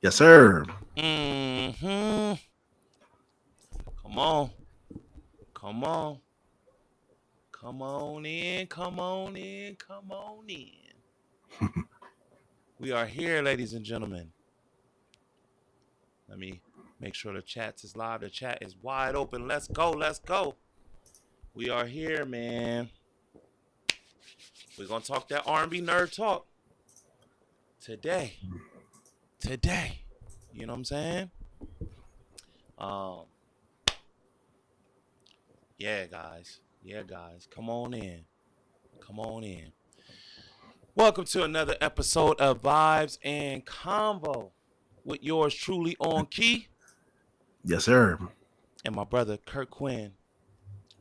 Yes, sir. Mm-hmm. Come on. Come on. Come on in. Come on in. Come on in. We are here, ladies and gentlemen. Let me make sure the chat is live. The chat is wide open. Let's go. Let's go. We are here, man. We're gonna talk that R&B nerd talk today. Today. You know what I'm saying? Um, yeah, guys. Yeah, guys. Come on in. Come on in. Welcome to another episode of Vibes and Combo with yours truly on key Yes, sir. and my brother Kirk Quinn,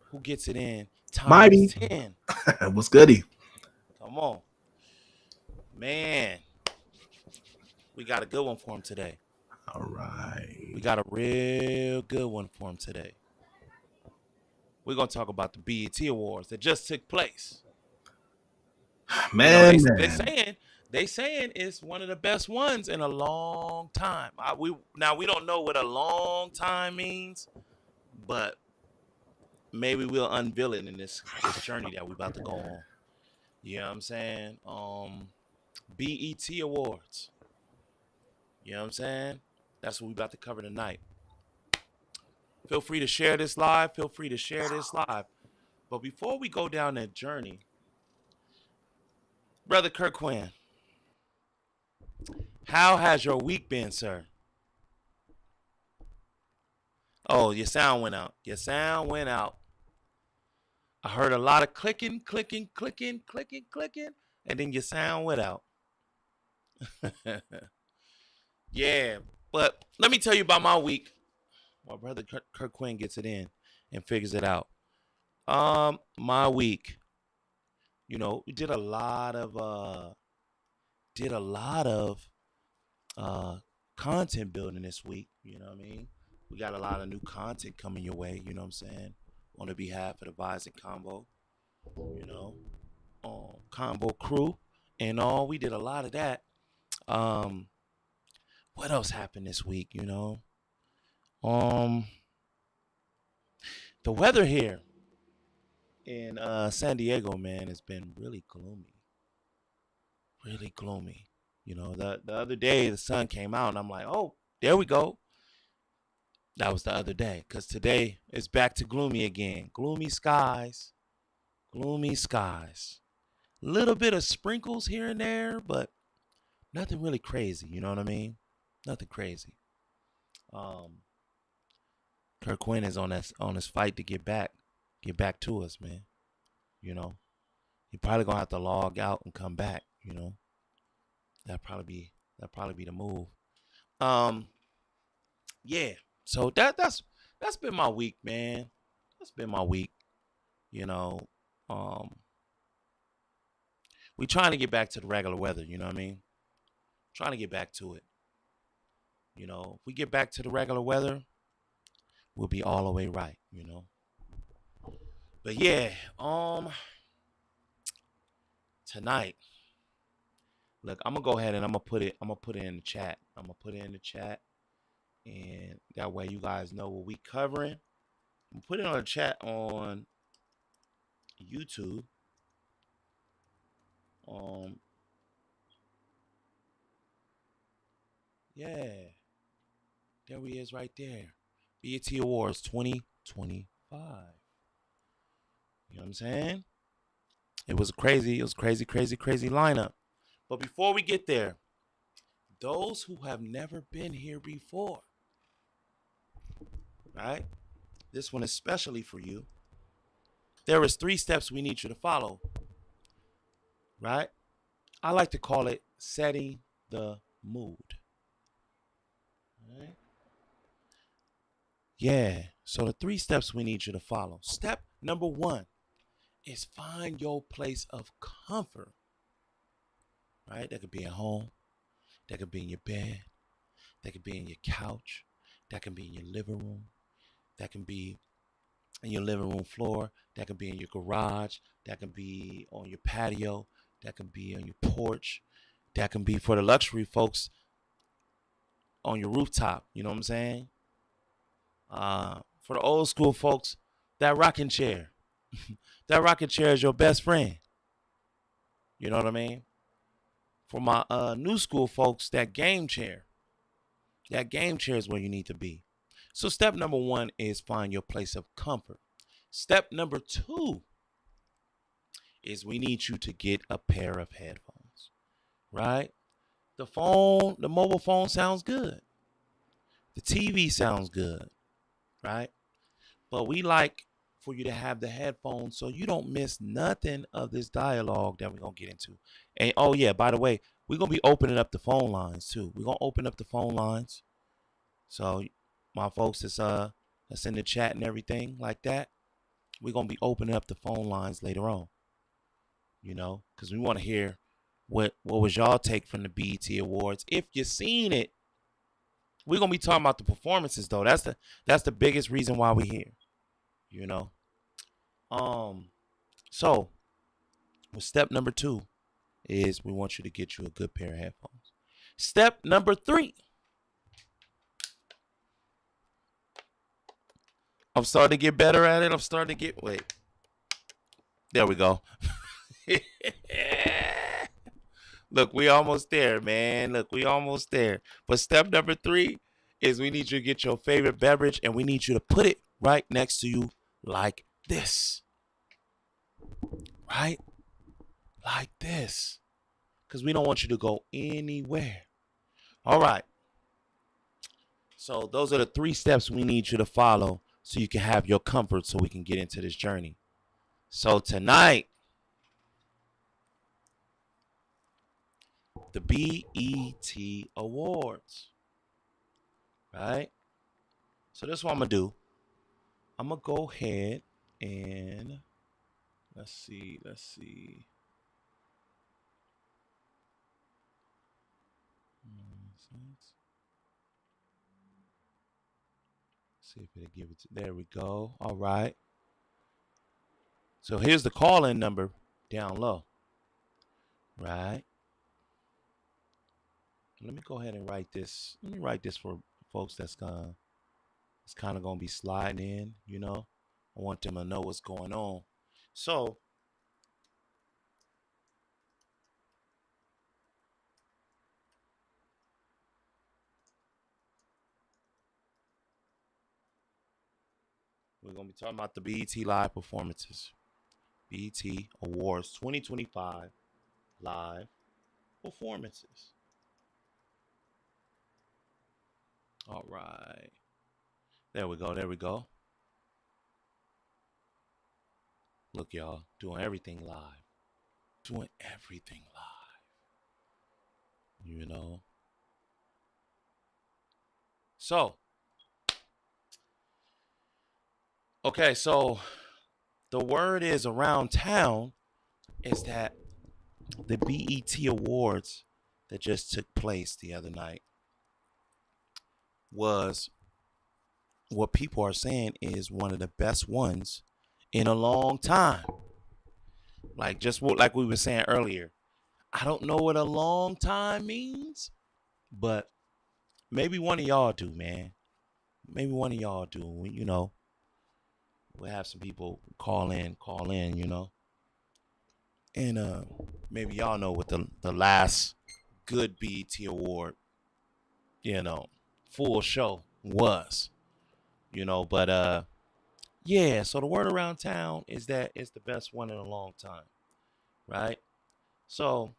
who gets it in times Mighty. 10. What's goody? Come on. Man, we got a good one for him today. All right. We got a real good one for him today. We're going to talk about the BET Awards that just took place. You know, Man, they man. saying it's one of the best ones in a long time. We don't know what a long time means, but maybe we'll unveil it in this journey that we're about to go on. You know what I'm saying? BET Awards. You know what I'm saying? That's what we're about to cover tonight. Feel free to share this live. Feel free to share this live. But before we go down that journey, Brother Kirk Quinn, how has your week been, sir? Oh, your sound went out. Your sound went out. I heard a lot of clicking, clicking, clicking, clicking, clicking, and then your sound went out. Yeah, but let me tell you about my week. My brother Kirk Quinn gets it in and figures it out. My week, we did a lot of uh content building this week. You know what I mean? We got a lot of new content coming your way. You know what I'm saying? On the behalf of the Vibes and Combo, you know, Combo crew, and all. We did a lot of that. Um, what else happened this week? Um, the weather here in San Diego, man, has been really gloomy. Really gloomy. The other day the sun came out, and I'm like, oh, there we go. That was the other day, because today it's back to gloomy again. Gloomy skies, gloomy skies. Little bit of sprinkles here and there, but nothing really crazy. You know what I mean? Nothing crazy. Um, Kirk Quinn is on his fight to get back to us, man. You know, he probably gonna have to log out and come back. That'd probably be the move. Um, yeah. So that's been my week, man. That's been my week. You know, um, we trying to get back to the regular weather. You know what I mean? Trying to get back to it. If we get back to the regular weather, we'll be all the way right. But yeah, tonight, look, I'm gonna go ahead and I'm gonna put it in the chat. I'm gonna put it in the chat, and that way you guys know what we covering. I'm put it on the chat on YouTube. Um, yeah, there he is right there. BET Awards 2025. You know what I'm saying? It was crazy, crazy, crazy lineup. But before we get there, those who have never been here before, right? This one especially for you. There is 3 steps we need you to follow, right? I like to call it setting the mood. Right? Yeah. So the 3 steps we need you to follow. Step number 1 is find your place of comfort. Right? That could be at home. That could be in your bed. That could be in your couch. That can be in your living room. That can be in your living room floor. That can be in your garage. That can be on your patio. That can be on your porch. That can be for the luxury folks. on your rooftop. You know what I'm saying? For the old school folks, that rocking chair. That rocking chair is your best friend. You know what I mean? For my new school folks, that game chair. That game chair is where you need to be. So step number 1 is find your place of comfort. Step number 2 is we need you to get a pair of headphones, right? The mobile phone sounds good. The TV sounds good, right? But we like for you to have the headphones so you don't miss nothing of this dialogue that we're going to get into. And oh yeah, by the way, we're going to be opening up the phone lines too. We're going to open up the phone lines. So my folks that's in the chat and everything like that, we're going to be opening up the phone lines later on. You know, because we want to hear what was y'all take from the BET Awards. If you've seen it, we're going to be talking about the performances though. That's the biggest reason why we're here. You know. So step number 2 is we want you to get you a good pair of headphones. Step number 3. I'm starting to get better at it. Wait. There we go. Look, we almost there, man. But step number 3 is we need you to get your favorite beverage and we need you to put it right next to you like this. Right? Like this. Because we don't want you to go anywhere. All right. So those are the 3 steps we need you to follow so you can have your comfort so we can get into this journey. So tonight, the BET Awards, right? So this is what I'm going to do. I'm going to go ahead and let's see. See if it'll give it to, there we go. All right. So here's the call-in number down low. Right. Let me go ahead and write this. Let me write this for folks it's kind of gonna be sliding in, you know. I want them to know what's going on. So we're gonna be talking about the BET Live performances. BET Awards 2025 live performances. All right. There we go. Look, y'all, doing everything live. You know. So, okay, so the word is around town is that the BET Awards that just took place the other night was what people are saying is one of the best ones in a long time. Like like we were saying earlier, I don't know what a long time means, but maybe one of y'all do, man. Maybe one of y'all do. You know, we'll have some people call in, you know. And maybe y'all know what the last good BET Award, you know, full show was. You know, but yeah, so the word around town is that it's the best one in a long time. Right? So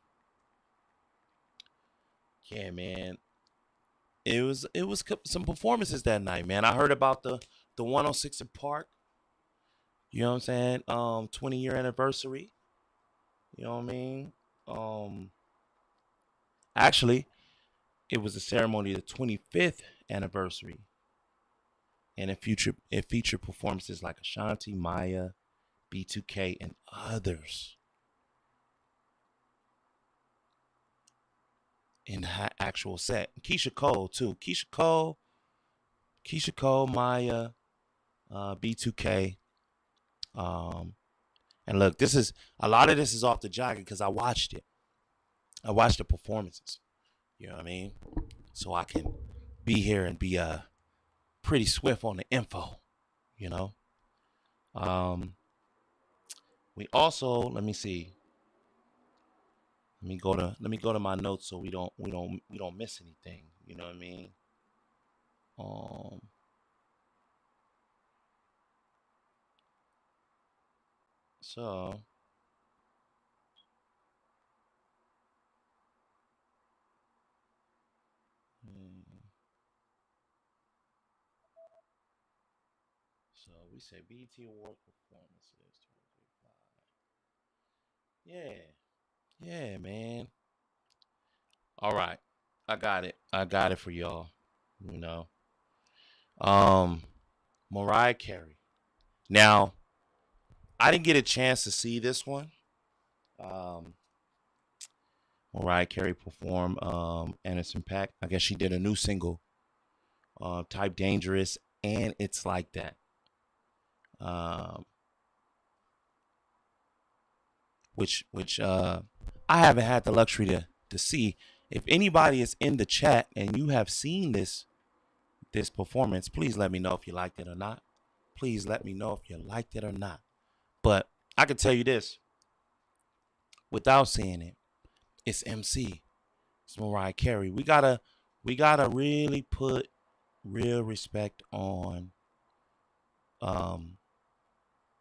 yeah, man. It was some performances that night, man. I heard about the 106 in Park. You know what I'm saying? 20-year anniversary. You know what I mean? Actually, it was a ceremony of the 25th anniversary. And it featured performances like Ashanti, Maya, B2K, and others in the actual set. Keisha Cole too. Keisha Cole, Maya, B2K. And look, a lot of this is off the jacket because I watched it. I watched the performances. You know what I mean? So I can be here and be pretty swift on the info, you know. Um, we also let me see. Let me go to my notes so we don't miss anything. You know what I mean? Um, so mm, so we say BET Award performances 2025. Yeah, yeah, man. All right, I got it. I got it for y'all. You know, um, Mariah Carey. Now, I didn't get a chance to see this one. Um, Mariah Carey performed Anderson .Paak. I guess she did a new single, Type Dangerous, and It's Like That. Um, which I haven't had the luxury to see. If anybody is in the chat and you have seen this performance, please let me know if you liked it or not. Please let me know if you liked it or not. But I can tell you this, without seeing it, it's MC. It's Mariah Carey. We gotta really put real respect on um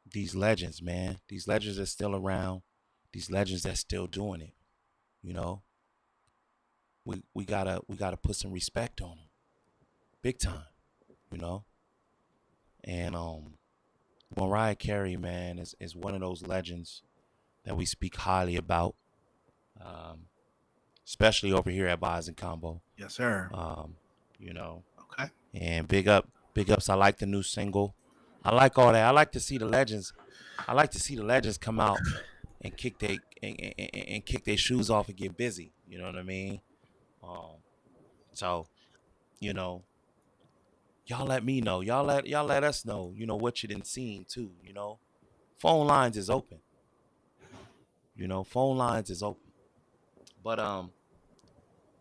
these legends, man. These legends that's still around. These legends that's still doing it. You know, we gotta put some respect on them, big time. You know, and Mariah Carey, man, is one of those legends that we speak highly about, um, especially over here at Buys and Combo. Yes, sir. Um, you know, Okay. and big ups. I like the new single. I like all that. I like to see the legends. I like to see the legends come out and kick their shoes off and get busy. You know what I mean? Um, so you know, y'all let me know. Y'all let us know. You know what you didn't seen too. You know, phone lines is open. You know, phone lines is open. But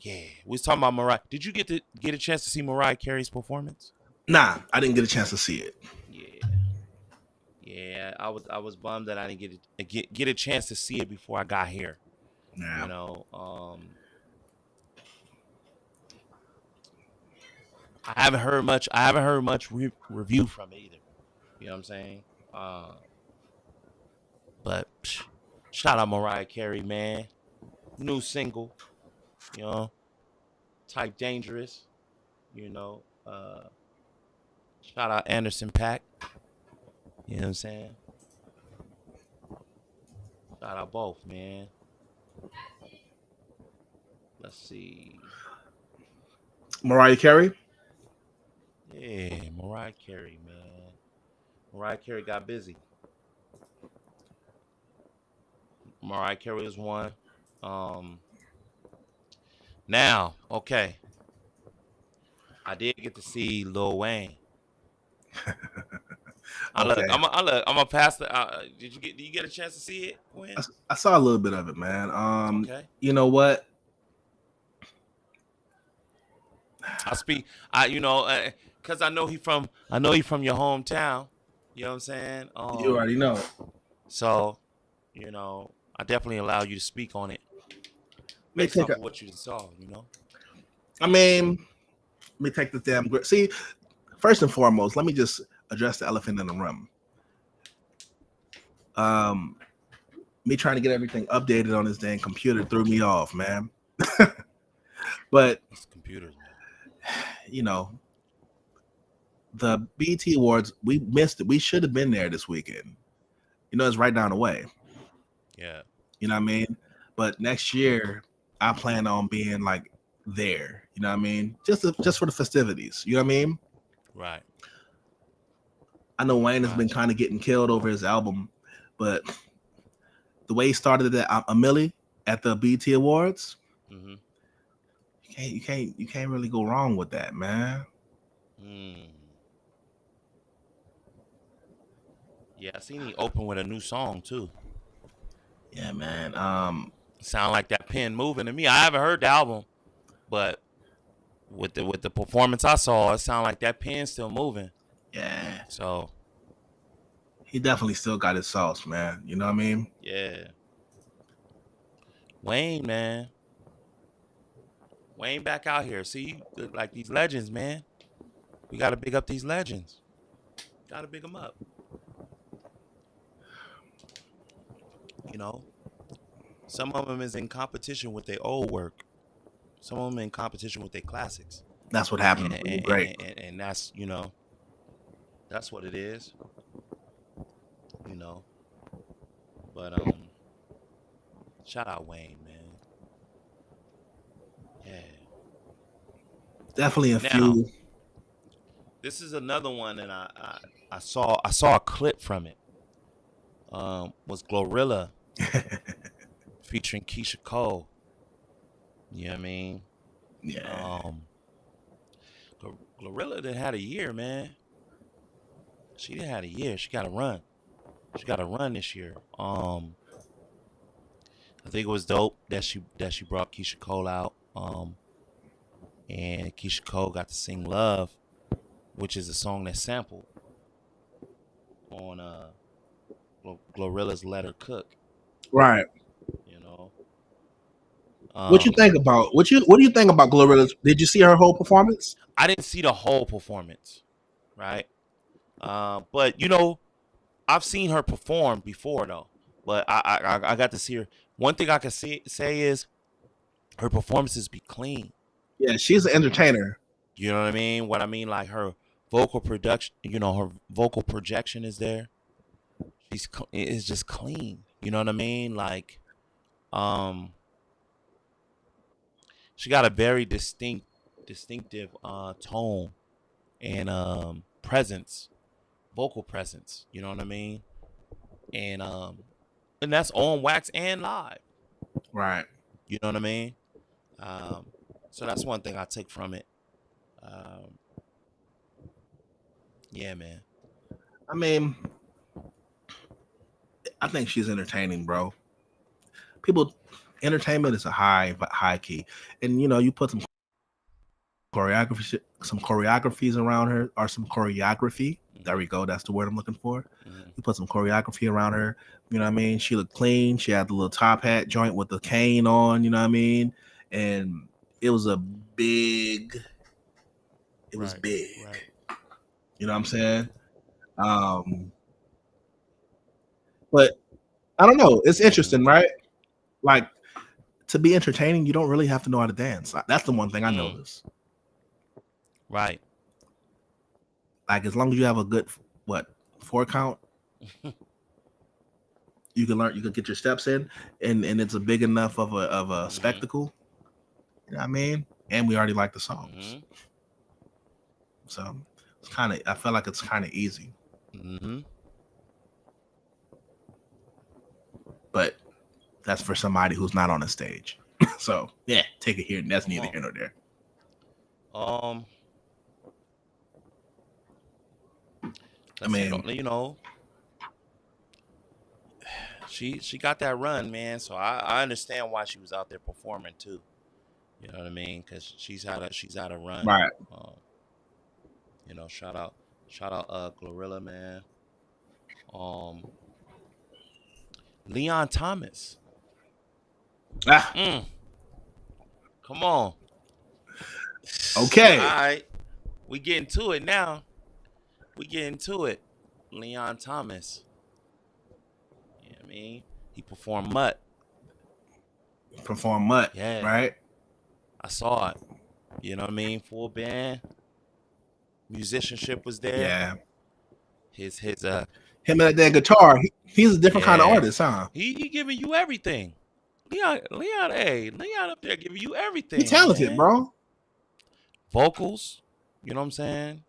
yeah, we was talking about Mariah. Did you get a chance to see Mariah Carey's performance? Nah, I didn't get a chance to see it. Yeah, yeah. I was bummed that I didn't get a chance to see it before I got here. You Yeah. know, I haven't heard much review from it either. You know what I'm saying? Uh, but shout out Mariah Carey, man. New single, you know, Type Dangerous. You know, shout out Anderson .Paak. You know what I'm saying? Shout out both, man. Let's see. Mariah Carey. Yeah, Mariah Carey, man. Mariah Carey got busy. Mariah Carey is one. Um, Now, okay, I did get to see Lil Wayne. Okay. I'm a pass the. Did you get a chance to see it, I, Quinn? I saw a little bit of it, man. Okay. You know what? I speak. Cause I know he from your hometown. You know what I'm saying? You already know. So, I definitely allow you to speak on it May based take off a. of what you saw. You know. I mean, let me take this damn. See, first and foremost, let me just address the elephant in the room. Um, Me trying to get everything updated on this damn computer threw me off, man. But It's computers, man. you know, the BT Awards, we missed it. We should have been there this weekend. You know, it's right down the way. Yeah. You know what I mean? But next year, I plan on being like there. You know what I mean? Just for the festivities. You know what I mean? Right. I know Wayne has Right. been kind of getting killed over his album, but the way he started it at Millie at the BT Awards, Mm-hmm. you can't really go wrong with that, man. Mm. Yeah, I seen he open with a new song too. Yeah, man. Sound like that pen moving to me. I haven't heard the album, but with the performance I saw, it sounded like that pen's still moving. Yeah, So he definitely still got his sauce, man. You know what I mean? yeah, Wayne, man, Wayne back out here. See, like these legends, man. We gotta big up these legends. Gotta big them up. You know, some of them is in competition with their old work. Some of them in competition with their classics. That's what happened. Great. And that's that's what it is. You know, but shout out Wayne, man. Yeah. Definitely a Now, few. this is another one, and I saw a clip from it. Was Glorilla featuring Keisha Cole. You know what I mean? Yeah. Glorilla done had a year, man. She done had a year. She got to run. She got to run this year. I think it was dope that she brought Keisha Cole out. And Keisha Cole got to sing "Love," which is a song that's sampled on Glorilla's "Let Her Cook." Right. You know. What you think about what do you think about Glorilla? Did you see her whole performance? I didn't see the whole performance, right? But you know, I've seen her perform before though. But I got to see her. One thing I can say is her performances be clean. Yeah, she's an entertainer. You know what I mean? What I mean, like her vocal production. You know, her vocal projection is there. It's just clean. You know what I mean? Like, she got a very distinctive tone and presence, vocal presence. You know what I mean? And that's on wax and live. Right. You know what I mean? So that's one thing I take from it. Yeah, man. I mean, I think she's entertaining, bro. Entertainment is a high key, and you know, you put some choreographies around her, or some choreography. There we go. That's the word I'm looking for. You put some choreography around her. You know what I mean? She looked clean. She had the little top hat joint with the cane on. You know what I mean? And it was big. Right. You know what I'm saying? But I don't know. It's interesting, right? Like, to be entertaining, you don't really have to know how to dance. That's the one thing I noticed. Right. Like, as long as you have a good 4 count, you can learn. You can get your steps in, and it's a big enough of a spectacle. You know what I mean? And we already like the songs, so it's kind of. I feel like it's kind of easy. But that's for somebody who's not on a stage. So yeah, take it here. That's neither here nor there. I mean, you know, she got that run, man. So I understand why she was out there performing too. You know what I mean? Because she's had a run. Right. You know, shout out Glorilla, man. Leon Thomas. Come on. Okay. All right. We getting to it now. Leon Thomas. You know what I mean? He performed Mutt. Yeah. Right? I saw it. You know what I mean? Full band. Musicianship was there. Yeah. Him and that guitar. He's a different kind of artist, huh? He giving you everything. Leon up there giving you everything. He's talented, man. Bro. Vocals, you know what I'm saying?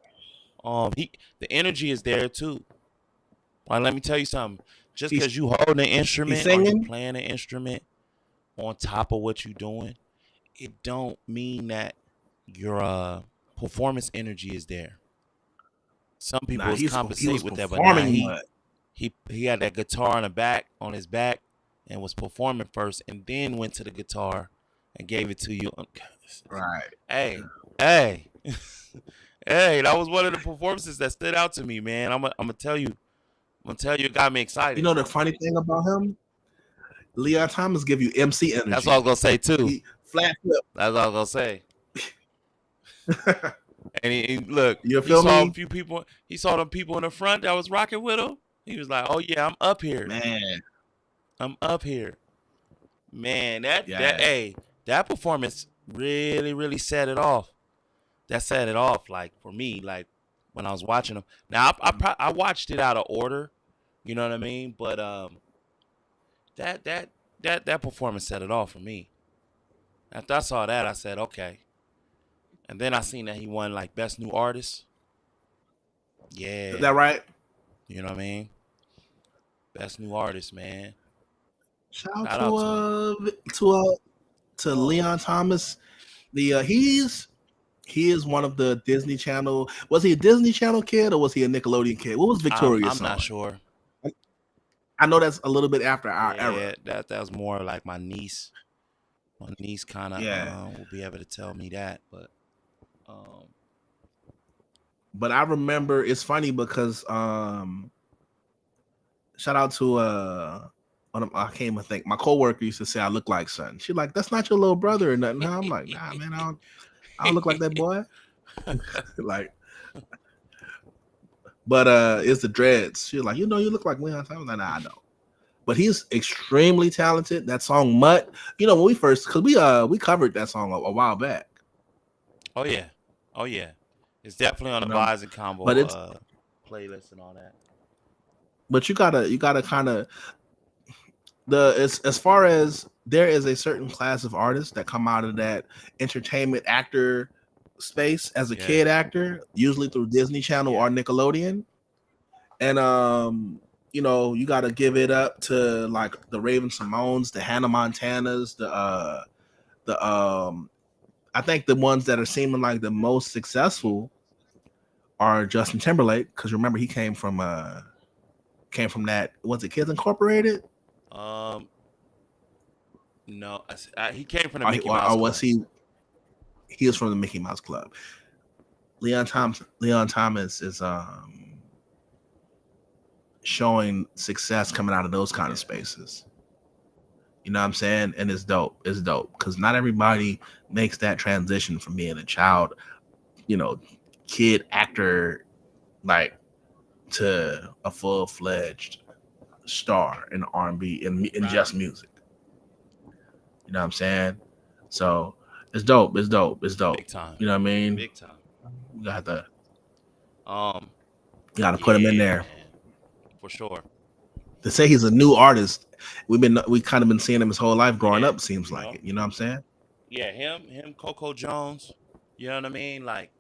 The energy is there too. Well, let me tell you something. Just because you hold an instrument or you playing an instrument on top of what you're doing, it don't mean that your performance energy is there. Some people compensate with that, but he had that guitar on his back and was performing first, and then went to the guitar and gave it to you. Right. Hey, Hey, hey, that was one of the performances that stood out to me, man. I'm gonna tell you. I'm gonna tell you, it got me You excited. know the funny thing about him, Leon Thomas give you MC That's what I was energy. gonna say too. He flat flip. That's what I was gonna say. And look, You he feel saw a me, few people. He saw them people in the front that was rocking with him. He was like, "Oh yeah, I'm up here. man? I'm up here." Man, that Yeah, hey, that performance really set it off. That set it off. Like for me, like when I was watching him. Now I watched it out of order. You know what I mean? But that that that performance set it off for me. After I saw that, I said, okay. And then I seen that he won like best new artist. is Yeah, that right? you know what I mean? Best new artist, man. Shout out Shout out to him. to Oh, Leon Thomas. The he is one of the Disney Channel. Was he a Disney Channel kid or was he a Nickelodeon kid? What was I'm Victorious not on? sure. I know that's a little bit after our era. Yeah, that was more like my niece. My niece kind of Yeah, will be able to tell me that, but um, but I remember it's funny because shout out to I can't even think. My coworker used to say I look like son. She like that's not your little brother or nothing. I'm like, nah, man, I don't look like that boy. Like, but it's the dreads. She's like, you know, you look like Leon Thomas. Like, nah, I know. But he's extremely talented. That song Mutt, you know, when we first because we covered that song a while back. oh yeah, oh yeah, it's definitely on the You know, Vibes and but Combo it's playlist and all that. but you gotta kind of as far as there is a certain class of artists that come out of that entertainment actor space as a Yeah, kid actor, usually through Disney Channel yeah, or Nickelodeon. And you know, you gotta give it up to like the Raven Simones, the Hannah Montanas, the I think the ones that are seeming like the most mhm. successful are Justin Timberlake, because remember he came from that, was it Kids Incorporated? Um, no, he came from the Mickey Mouse Or was Club. he was from the Mickey Mouse Club. Leon Thomas is showing success coming out of those kind of Yeah, spaces. You know what I'm saying? And it's dope. It's dope because not everybody makes that transition from being a child, you know, kid actor, like to a full fledged star in R&B in right. just music. You know what I'm saying? So it's dope. It's dope. It's dope. Big time, You know what I mean? big time. You got to Um, you got to put him in yeah, there. man, for sure. To say he's a new artist, we kind of been seeing him his whole life growing Yeah, up. Seems you like know, it. You know what I'm saying? yeah, Coco Jones. You know what I mean? Like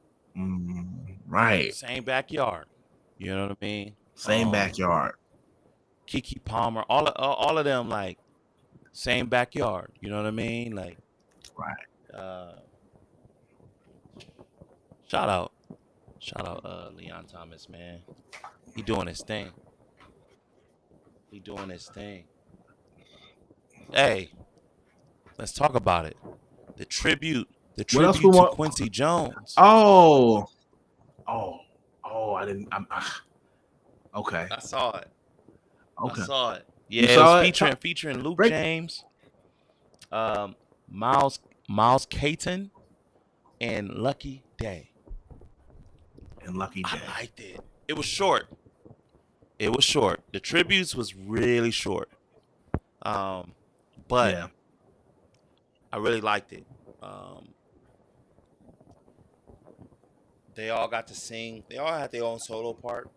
Right. same backyard. You know what I mean? Same backyard. Kiki Palmer, all of them like same backyard. You know what I mean? Like Right. uh, shout out, Leon Thomas, man. He doing his thing. He doing his thing. Hey, let's talk about it. The tribute, the What else we tribute to want? Quincy Jones. Oh, oh, oh! I didn't. Okay. I saw it. I Okay. saw it. You Yeah, it was saw it? featuring Luke Break James, um, Miles Caton, and Lucky Day. and Lucky I Day. liked it. It was short. It was short. The tributes was really short. Um, but Yeah. I really liked it. Um, they all got to sing. They all had their own solo part.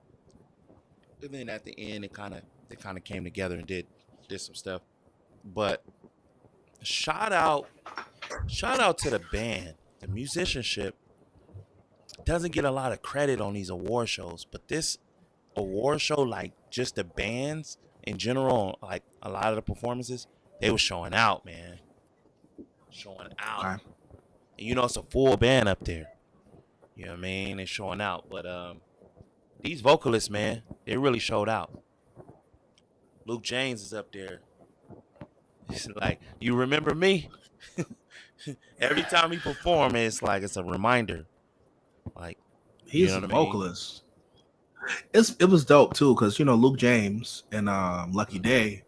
And then at the end, they kind of came together and did some stuff. But shout out, shout out to the band. The musicianship doesn't get a lot of credit on these award shows, but this award show, like just the bands in general, like a lot of the performances, they were showing out, man. Showing out. Okay. And you know it's a full band up there. You know what I mean? They're showing out. But these vocalists, man, they really showed out. Luke James is up there. He's like, you remember me? Every time he perform, it's like it's a reminder. Like, you He's know a what I mean? vocalist. It was dope too, because Luke James and Lucky Day,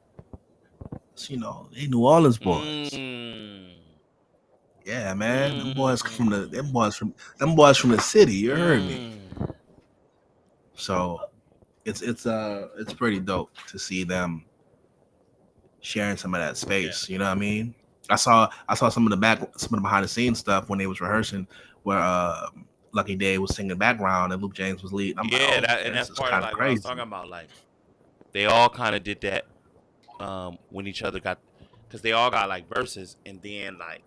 they New Orleans boys. Mm. Yeah, man. Them boys from the Mm. them boys from the city, you heard me. Mm. So it's pretty dope to see them sharing some of that space. Yeah. You know what I mean? I saw some of the behind the scenes stuff when they was rehearsing where Lucky Day was singing background and Luke James was leading. I'm like, Yeah, oh, that okay, and this that's is part of kind of like what I was talking crazy. about. Like they all kind of did that when each other got, because they all got like verses, and then like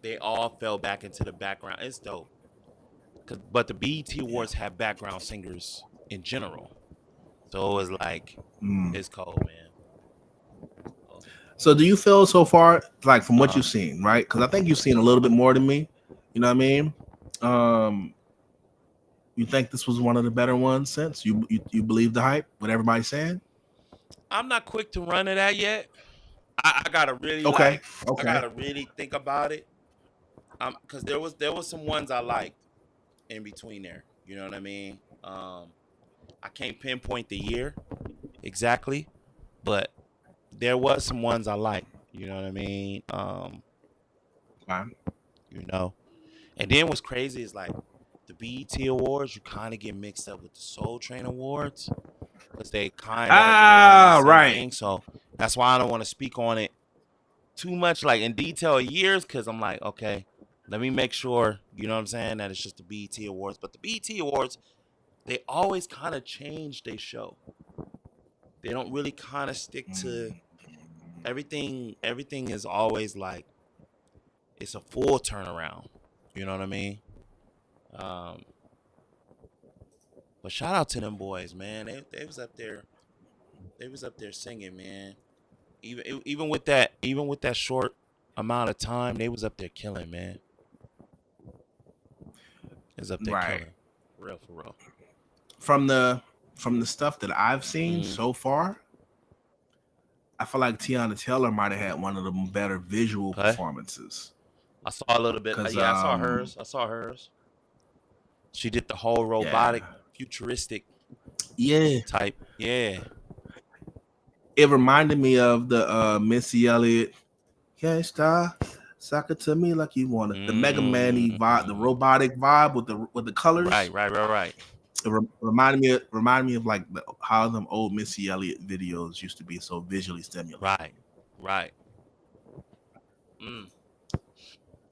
they all fell back into the background. It's dope. But the BET Yeah. Awards have background singers in general, so it was like Mm. it's cold, man. So do you feel so far, like from what Uh-huh. you've seen, right? Because I think you've seen a little bit more than me. You know what I mean? You think this was one of the better ones since you believe the hype? What everybody's saying? I'm not quick to run to that yet. I gotta really Okay. I Okay. gotta really think about it. Because there was some ones I liked in between there. You know what I mean? I can't pinpoint the year exactly, but there was some ones I liked. You know what I mean? Fine. And then what's crazy is like the BET Awards, you kind of get mixed up with the Soul Train Awards because they kind of around the same Right. thing. So that's why I don't want to speak on it too much, like in detail years, because I'm like, okay, let me make sure, you know what I'm saying, that it's just the BET Awards. But the BET Awards, they always kind of change their show. They don't really kind of stick to everything. Everything is always like it's a full turnaround. You know what I mean? Um, but shout out to them boys, man. They was up there. They was up there singing, man. Even with that short amount of time, they was up there killing, man. Is up there Right. killing, real for real. From the stuff that I've seen so far, I feel like Tiana Taylor might have had one of the better visual performances. I saw a little bit. Yeah, I saw hers. I saw hers. She did the whole robotic, futuristic, type. Yeah. It reminded me of the Missy Elliott. Yeah, star, suck it to me like you want it. The Mega Man-y vibe, the robotic vibe with the colors. Right. It reminded me of like how them old Missy Elliott videos used to be so visually stimulating. Right.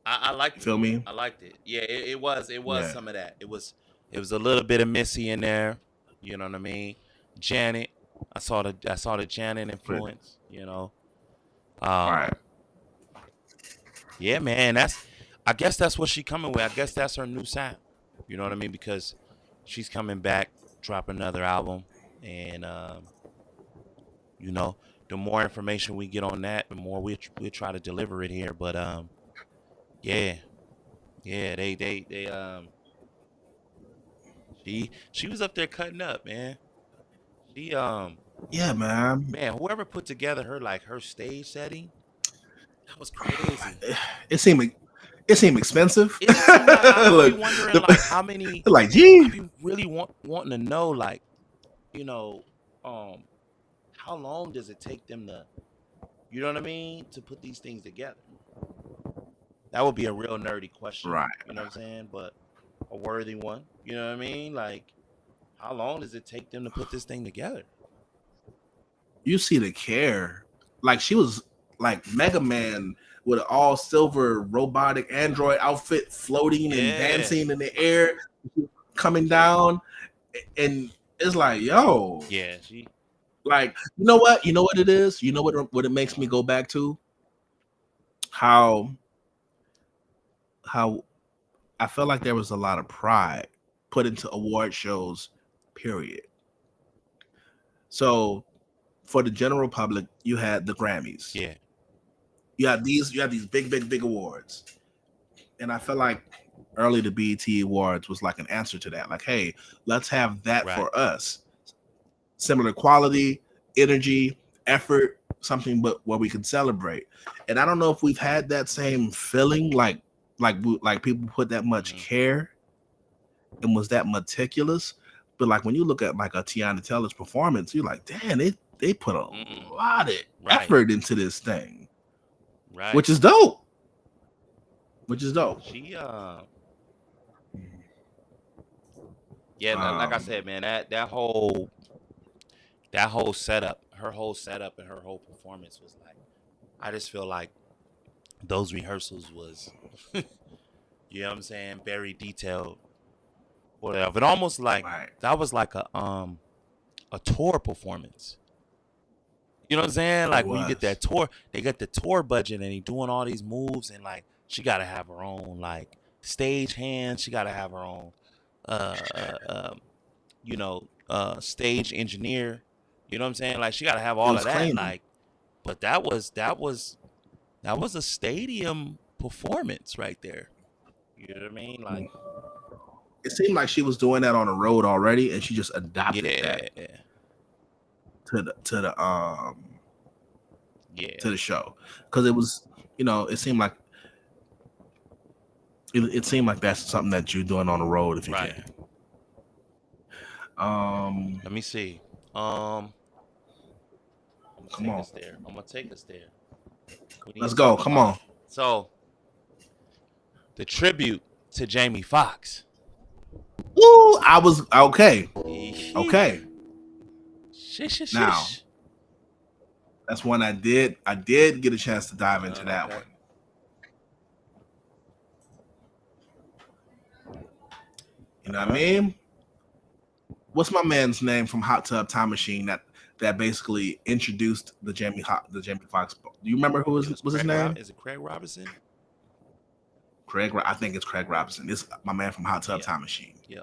I liked it. Feel me? I liked it. Yeah, it was some of that. It was a little bit of Missy in there. You know what I mean? Janet. I saw the Janet influence. You know. Right. Yeah, man. I guess that's what she coming with. I guess that's her new sound. You know what I mean? Because she's coming back, drop another album, and you know, the more information we get on that, the more we try to deliver it here. But yeah, they she was up there cutting up, man. She yeah, man. Whoever put together her stage setting, that was crazy. It seemed expensive. It seemed like I be wondering like how many. Like, gee, I be really wanting to know like, you know, how long does it take them to, you know what I mean, to put these things together? That would be a real nerdy question, right? You know what I'm saying? But a worthy one. You know what I mean? Like, how long does it take them to put this thing together? You see the care. Like she was like Mega Man with an all silver robotic android outfit floating and dancing in the air, coming down. And it's like, yo. Yeah, she like, you know what it is? You know what it makes me go back to? How I felt like there was a lot of pride put into award shows, period. So for the general public, you had the Grammys. Yeah. You had these big awards. And I felt like early the BET Awards was like an answer to that. Like, hey, let's have that for us. Similar quality, energy, effort, something but what we can celebrate. And I don't know if we've had that same feeling, like people put that much care and was that meticulous. But like when you look at like a Tiana Taylor's performance, you're like, damn, they put a lot of effort into this thing, which is dope. She like I said, man, that whole setup, her whole setup and her whole performance was like, I just feel like those rehearsals was, you know what I'm saying, very detailed. Whatever. It almost like that was like a tour performance. You know what I'm saying? Like when you get that tour, they get the tour budget and they doing all these moves, and like she gotta have her own like stage hands. She gotta have her own stage engineer. You know what I'm saying? Like she gotta have all of that. Clean. Like, but that was a stadium performance right there. You know what I mean? Like it seemed like she was doing that on the road already, and she just adopted that to the show, because it was, it seemed like that's something that you're doing on the road if you can. Let me see. Come on. I'm gonna take us there. Let's go. Come on. So, the tribute to Jamie Foxx. Ooh, I was okay. Okay. Now, that's one I did get a chance to dive into that one. You know what I mean? What's my man's name from Hot Tub Time Machine that basically introduced the Jamie Foxx? Do you remember who was his name? Is it Craig Robinson? I think it's Craig Robinson. This my man from Hot Tub Time Machine. Yeah.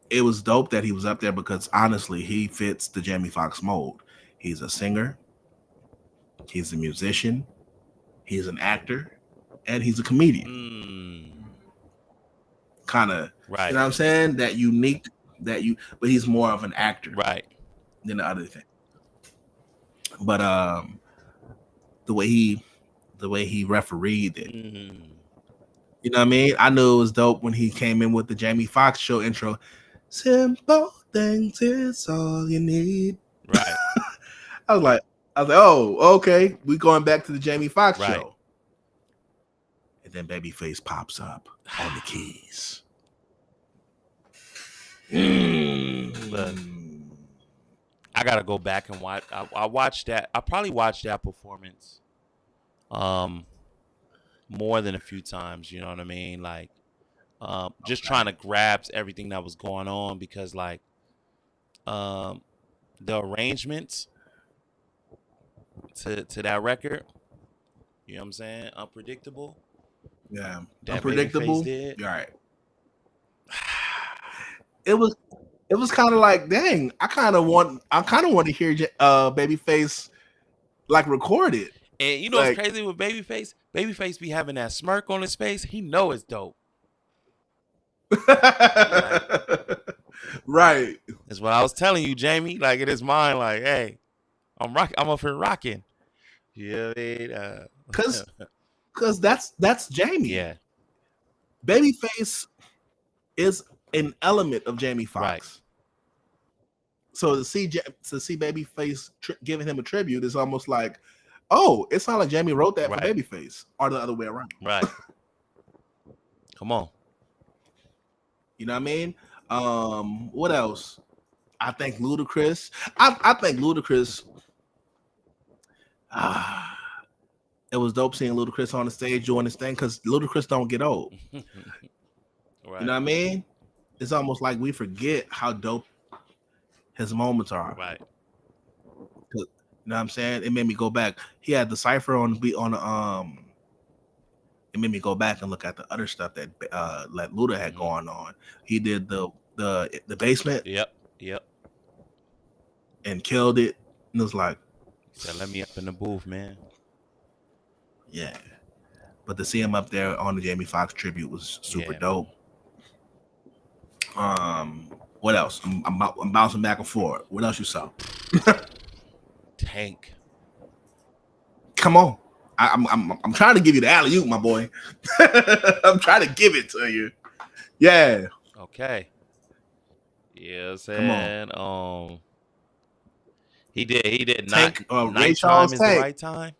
It was dope that he was up there because honestly, he fits the Jamie Foxx mold. He's a singer, he's a musician, he's an actor, and he's a comedian. Kind of, right? You know what I'm saying? That unique, but he's more of an actor, right, than the other thing. But the way he refereed it, you know what I mean? I knew it was dope when he came in with the Jamie Foxx show intro. Simple things is all you need. Right. I was like, oh, okay. We going back to the Jamie Foxx show. And then Babyface pops up on the keys. Look, I gotta go back and watch. I watched that. I probably watched that performance more than a few times. You know what I mean? Like, just trying to grasp everything that was going on, because like the arrangements to that record, you know what I'm saying? Unpredictable. Yeah. That Unpredictable. Did. You're right. It was kind of like, dang, I kind of want to hear Babyface like record it. And you know what's crazy with Babyface? Babyface be having that smirk on his face. He know it's dope. Right. That's what I was telling you, Jamie. Like, in his mind, like, hey, I'm up here rocking. Yeah, because that's Jamie. Yeah. Babyface is an element of Jamie Foxx. Right. So to see Babyface giving him a tribute is almost like, oh, it's not like Jamie wrote that for Babyface, or the other way around. Right. Come on. You know what I mean? What else? I think Ludacris. I think Ludacris. It was dope seeing Ludacris on the stage doing his thing, because Ludacris don't get old. Right. You know what I mean? It's almost like we forget how dope his moments are. Right. You know what I'm saying? It made me go back. He had the Cypher on the beat on the It made me go back and look at the other stuff that Luda had going on. He did the basement. Yep. And killed it. And it was like, he said, let me up in the booth, man. Yeah. But to see him up there on the Jamie Foxx tribute was super dope. What else? I'm bouncing back and forth. What else you saw? Tank. Come on. I'm trying to give you the alley-oop, my boy. I'm trying to give it to you. Yeah. Okay. Yeah, Come on. He did Tank, not Ray nighttime Charles is the Tank. right time.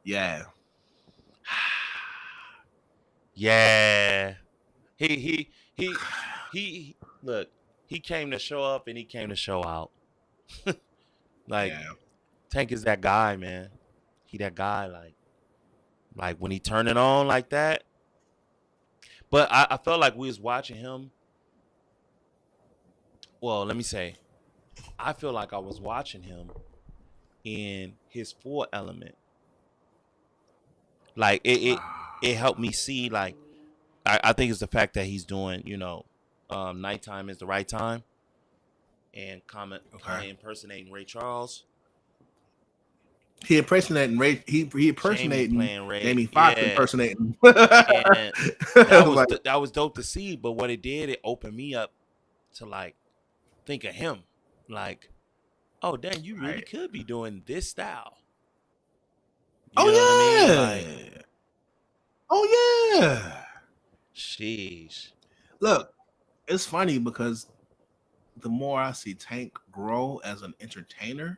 Yeah. Yeah. He look, he came to show up and he came to show out. Like Yeah. Tank is that guy, man. He that guy, like when he turn it on like that. But I felt like we was watching him. Well, let me say, I feel like I was watching him in his full element. Like it helped me see, like, I think it's the fact that he's doing, nighttime is the right time, and kind of impersonating Ray Charles. He impersonating Ray. He impersonating Jamie Foxx, impersonating. And that was dope to see. But what it did, it opened me up to like think of him, like, oh dang, you really could be doing this style. You know what I mean? Like, oh yeah. Sheesh. Look, it's funny because the more I see Tank grow as an entertainer,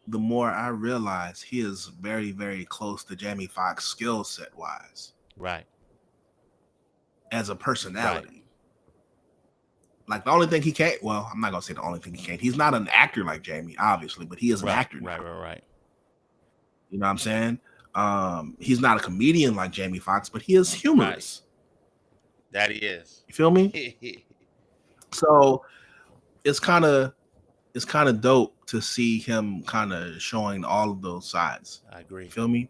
the more I realize he is very, very close to Jamie Foxx skill set wise. Right. As a personality. Right. Like the only thing he can't, well, I'm not gonna say the only thing he can't. He's not an actor like Jamie, obviously, but he is an actor now. Right. You know what I'm saying? He's not a comedian like Jamie Foxx, but he is humorous. Right. That he is. You feel me? So it's kind of dope to see him kind of showing all of those sides. I agree. You feel me?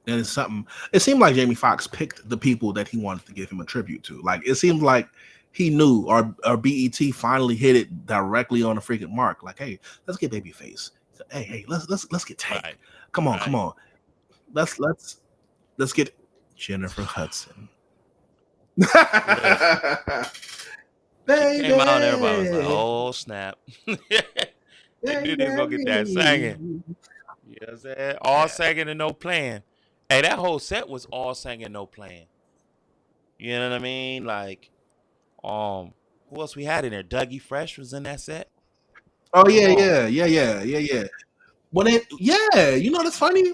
And it's something. It seemed like Jamie Foxx picked the people that he wanted to give him a tribute to. Like it seemed like he knew, or BET finally hit it directly on the freaking mark. Like, hey, let's get Babyface. Hey, let's get Tank. Right. Come on. Let's get Jennifer Hudson. Baby. Came out and everybody was like, oh snap. They knew they was gonna get that singing. You know what I'm saying? All singing and no playing. Hey, that whole set was all singing, no playing. You know what I mean? Like, who else we had in there? Dougie Fresh was in that set. Oh yeah. When that's funny.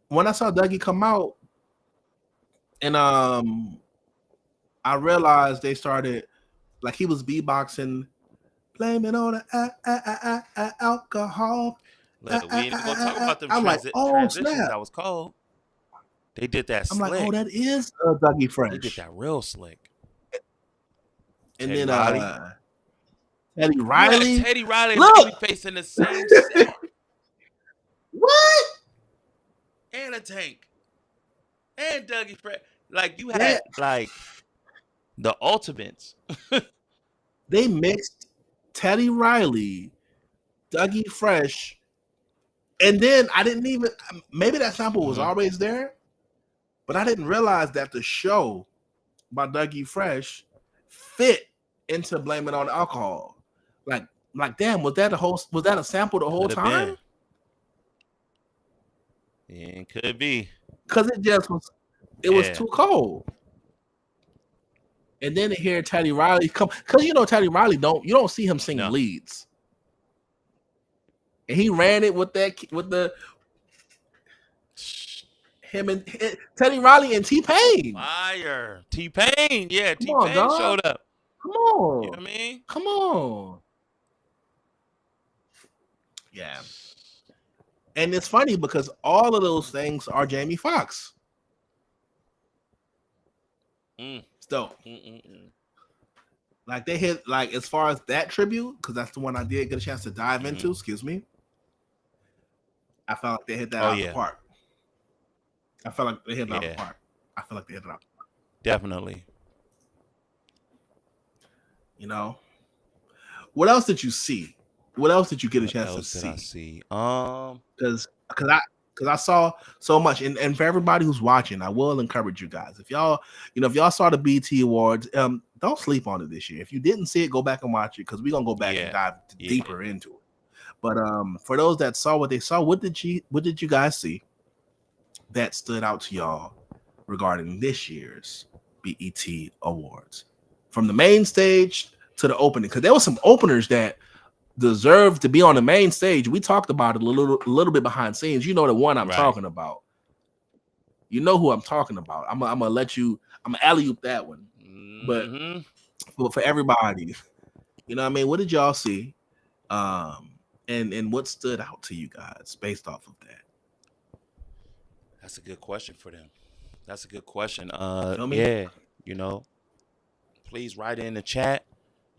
When I saw Dougie come out, and I realized they started, like, he was beatboxing, blaming on the alcohol. Look, we ain't even gonna talk about them transitions. Snap. That was cold. They did that slick. I'm like, oh, that is Dougie Fresh. They did that real slick. And Teddy Riley. Teddy Riley and Babyface in the same set. What? And a Tank. And Dougie Fresh. Like, you had, like, the ultimates. They mixed Teddy Riley, Dougie Fresh, and then I didn't even, maybe that sample was always there, but I didn't realize that the show by Dougie Fresh fit into Blame It on the Alcohol. Like damn, was that a sample the whole time? Yeah, it could be. Because it was too cold. And then to hear Teddy Riley come, because Teddy Riley you don't see him singing leads. And he ran it with him and Teddy Riley and T-Pain. Fire. T-Pain. Yeah, T-Pain showed up. Come on. You know what I mean? Come on. Yeah. And it's funny because all of those things are Jamie Foxx. It's dope. Like they hit, like, as far as that tribute, because that's the one I did get a chance to dive into. Excuse me. I felt like they hit that out of the park. I felt like they hit it out of the park. Definitely. What else did you see? What else did you get a chance to see? Did I see? Because I saw so much, and for everybody who's watching, I will encourage you guys. If y'all saw the BET Awards, Don't sleep on it this year. If you didn't see it, go back and watch it because we're gonna go back and dive deeper into it. But for those that saw what they saw, what did you guys see that stood out to y'all regarding this year's BET Awards? From the main stage to the opening, because there were some openers that deserved to be on the main stage. We talked about it a little bit behind scenes. You know the one I'm talking about. You know who I'm talking about. I'm gonna alley-oop that one. But for everybody, you know what I mean? What did y'all see? And what stood out to you guys based off of that? That's a good question for them. That's a good question. Yeah, you know, please write in the chat.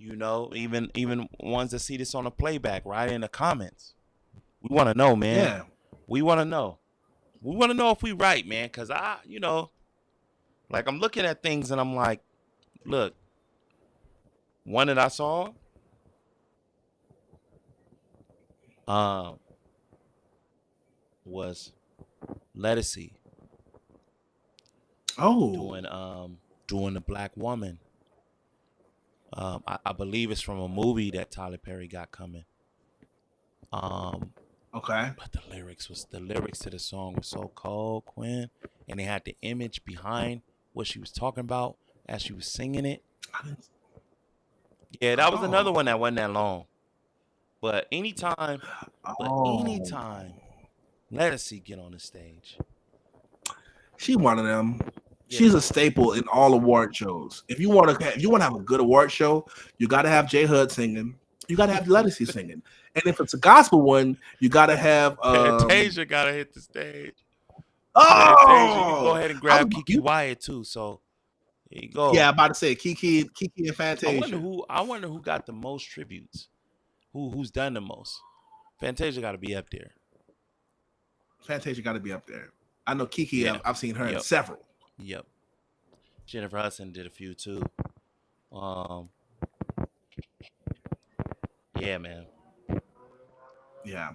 You know, even ones that see this on a playback, write in the comments. We want to know, man. Yeah. We want to know. We want to know if we right, man. Because you know, like I'm looking at things and I'm like, look, one that I saw, was Ledisi. Oh. Doing the Black Woman. I believe it's from a movie that Tyler Perry got coming. Okay. But the lyrics to the song was so cold, Quinn, and they had the image behind what she was talking about as she was singing it. Yeah, that was another one that wasn't that long. But anytime, Ledisi get on the stage. She one of them. She's a staple in all award shows. If you want to have a good award show, you got to have J Hud singing. You got to have Ledisi singing. And if it's a gospel one, you got to have Fantasia got to hit the stage. Oh, Fantasia, you go ahead and grab Kiki Wyatt too. So there you go. Yeah, I'm about to say Kiki and Fantasia. I wonder who got the most tributes. Who's done the most? Fantasia got to be up there. Fantasia got to be up there. I know Kiki. Yeah. I've seen her in several. Yep. Jennifer Hudson did a few too. Yeah, man. Yeah.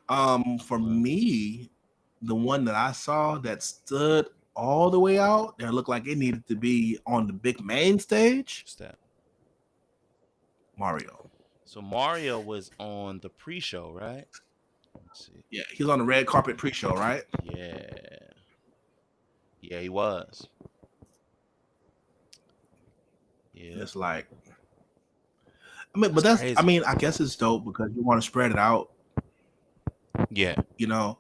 For me, the one that I saw that stood all the way out, that looked like it needed to be on the big main stage. What's that? Mario. So Mario was on the pre-show, right? Let's see. Yeah, he was on the red carpet pre-show, right? Yeah. Yeah, he was. Yeah. It's like, that's crazy. I mean, I guess it's dope because you want to spread it out. Yeah. You know,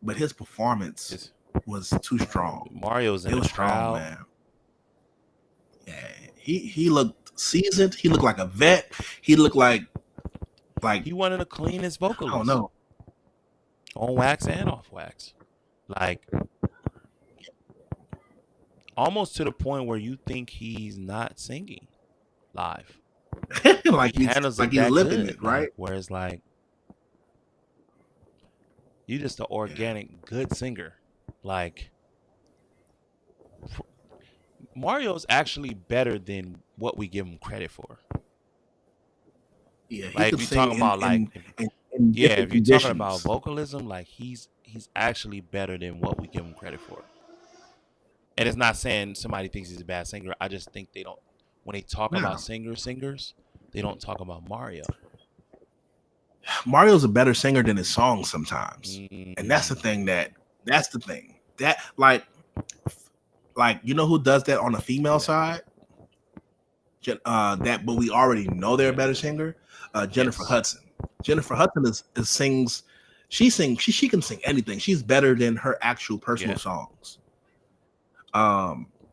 but his performance was too strong. Mario's in the crowd, man. Yeah, he looked seasoned. He looked like a vet. He looked like he one of the cleanest vocalists. I don't know. On wax and off wax. Like almost to the point where you think he's not singing live. like he's living it, right? Like, whereas like you just an organic good singer. Like Mario's actually better than what we give him credit for. Yeah, like if you're talking about if you're talking about vocalism, like he's actually better than what we give him credit for. And it's not saying somebody thinks he's a bad singer. I just think they don't, when they talk about singers, they don't talk about Mario. Mario's a better singer than his songs sometimes. And that's the thing that like you know who does that on the female side? But we already know they're a better singer. Jennifer Hudson. Jennifer Hudson sings. She can sing anything. She's better than her actual personal songs.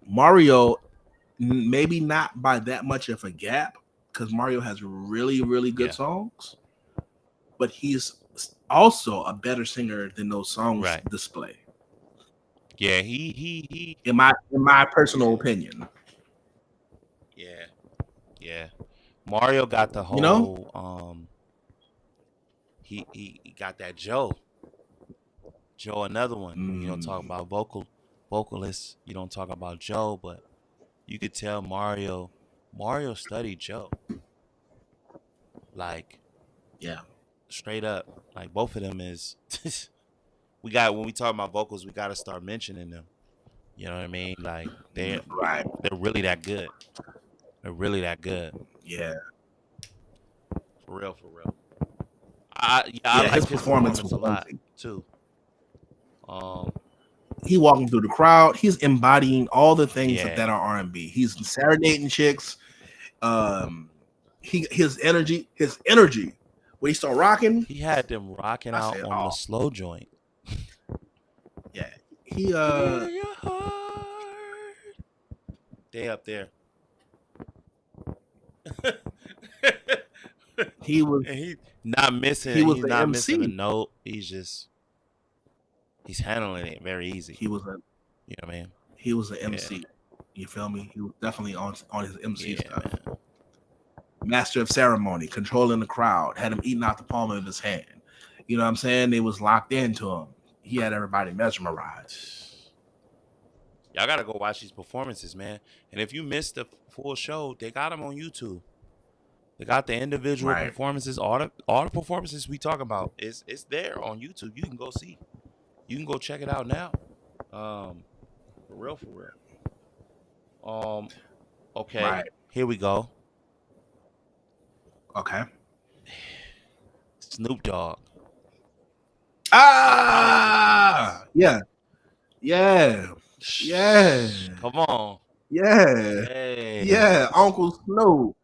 Mario, maybe not by that much of a gap, because Mario has really, really good songs, but he's also a better singer than those songs display. Yeah, he in my personal opinion. Yeah. Mario got the whole he got that Joe, another one. You don't talk about vocalists, you don't talk about Joe, but you could tell Mario studied Joe. Like, straight up. Like both of them is when we talk about vocals, we got to start mentioning them. You know what I mean? Like they're really that good. They're really that good. Yeah, For real, for real. I yeah. His liked his performance performance was a lot amazing. too. Um, He walking through the crowd. He's embodying all the things yeah, that are R&B. He's serenading chicks. Um, his energy. When he start rocking, he had them rocking I out said, on the "Oh, slow joint. yeah." He Hear your heart. They up there. he was And he not he missing. was He's the not missing a MC. note. He's handling it very easy. He was a You know what I mean? he was an Yeah, MC. You feel me? He was definitely on his MC yeah, stuff. man. Master of ceremony, controlling the crowd, had him eating out the palm of his hand. You know what I'm saying? They was locked into him. He had everybody mesmerized. Y'all gotta go watch these performances, man. And if you missed the full show, they got them on YouTube. They got the individual Right. performances, all the performances we talk about. It's there on YouTube. You can go see. You can go check it out now. For real, for real. Okay, Right. here we go. Okay. Snoop Dogg. Ah, yeah, yeah, yeah, Come on. yeah, Hey. yeah. Uncle Snoop,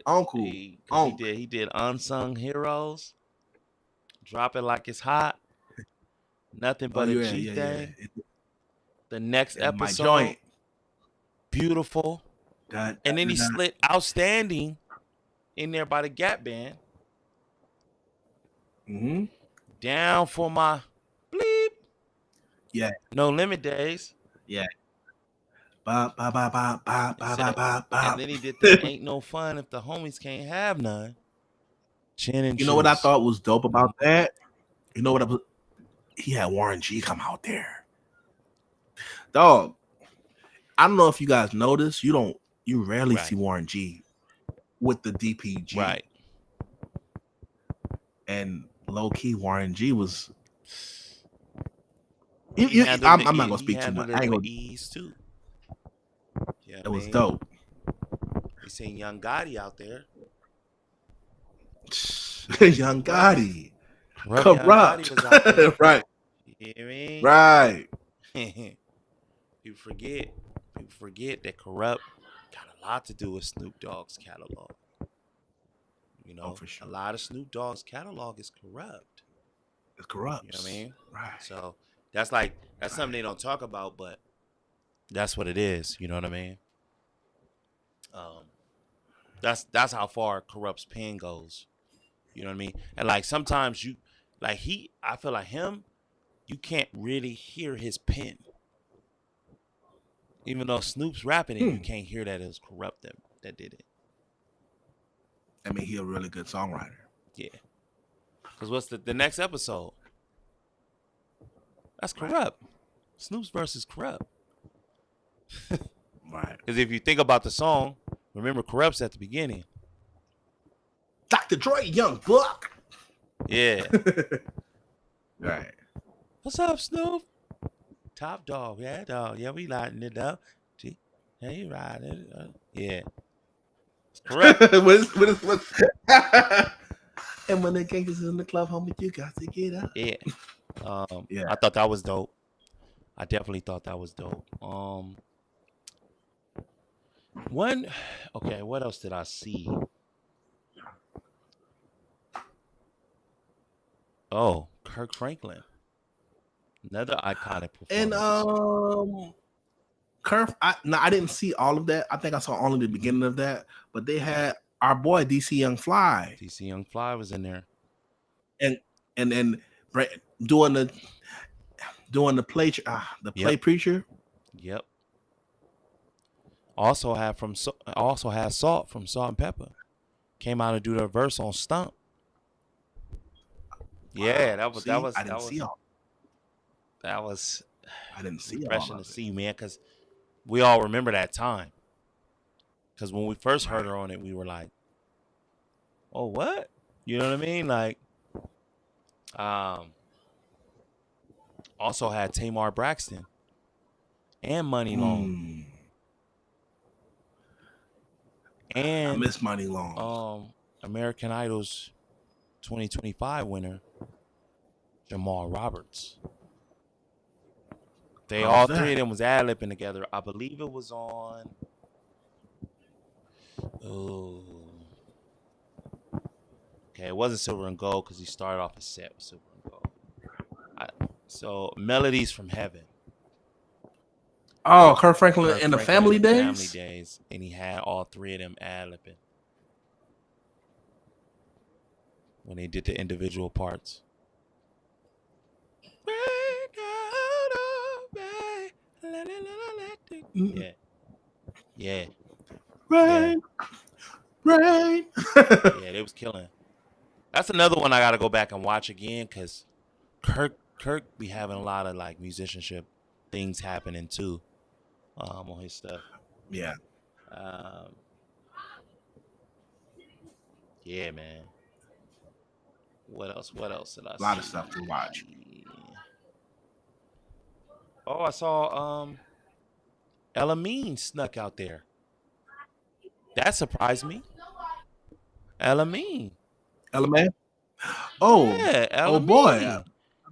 Uncle, Because Unc. he did Unsung Heroes. Drop It Like It's Hot. Nothing Oh But a yeah, G yeah, yeah. Thing. The next And my episode, joint. Beautiful. That, And that, then he that. slid Outstanding in there by the Gap Band. Mm-hmm. Down for my bleep. Yeah, No Limit Days. yeah. Ba ba ba ba ba He ba ba said, ba and ba. then he did the Ain't No Fun If the Homies Can't Have None. Chin and You know what I Juice. thought was dope about that? You know what I was? He had Warren G come out there, dog. I don't know if you guys notice. You rarely Right. see Warren G with the DPG. Right. And low key Warren G was. He handled I'm not gonna he speak too much. handled I it ain't with gonna. ease too. Yeah, It I was mean, dope. we seen Young Gotti out there. Young Gotti, Young Gotti was out there. right, You know what I mean? right. People forget that Corrupt got a lot to do with Snoop Dogg's catalog. You know, For sure. a lot of Snoop Dogg's catalog is corrupt. It's corrupt. You know what I mean? Right. So that's something they don't talk about, but that's what it is. You know what I mean? That's how far Corrupt's pen goes. You know what I mean? And like sometimes I feel like him, you can't really hear his pen. Even though Snoop's rapping it, you can't hear that it was Corrupt that did it. I mean, he's a really good songwriter. Yeah. Because what's the next episode? That's Corrupt. Right. Snoop's versus Corrupt. Right. Because if you think about the song, remember Corrupt's at the beginning. Dr. Dre, Young Buck. Yeah. Right. What's up, Snoop? Top dog. Yeah, dog. Yeah, we lighting it up. Gee, yeah, you riding it. Yeah. It's Corrupt. And when the gang is in the club, homie, you got to get up. Yeah. Yeah. I thought that was dope. I definitely thought that was dope. Okay, what else did I see? Oh, Kirk Franklin. Another iconic performance. And Kirk, I didn't see all of that. I think I saw only the beginning of that, but they had our boy DC Young Fly. DC Young Fly was in there. And doing the play preacher. Yep. Also had Salt from Salt and Pepper. Came out to do their verse on Stump. Yeah, that was I didn't see all. That was I didn't see refreshing to see, man, because we all remember that time. Because when we first heard her on it, we were like, "Oh, what?" You know what I mean? Like, also had Tamar Braxton and Money Long. I and miss Money Long. American Idol's 2025 winner, Jamal Roberts. They How's all three that? of them was ad-libbing together. I believe it was on. Oh, okay. It wasn't Silver and Gold because he started off his set with Silver and Gold. So Melodies from Heaven. Oh, Kurt Franklin Kirk and the Franklin Family and the Days. Family Days, and he had all three of them ad-libbing when they did the individual parts. Yeah. Yeah. Rain, rain. Yeah, they was killing. That's another one I gotta go back and watch again because Kirk be having a lot of like musicianship things happening too, on his stuff. Yeah. Yeah, man. What else? What else did I see? A lot of stuff to watch. Oh, I saw Elamine snuck out there. That surprised me. Elamine. Element. Oh, Yeah, oh boy.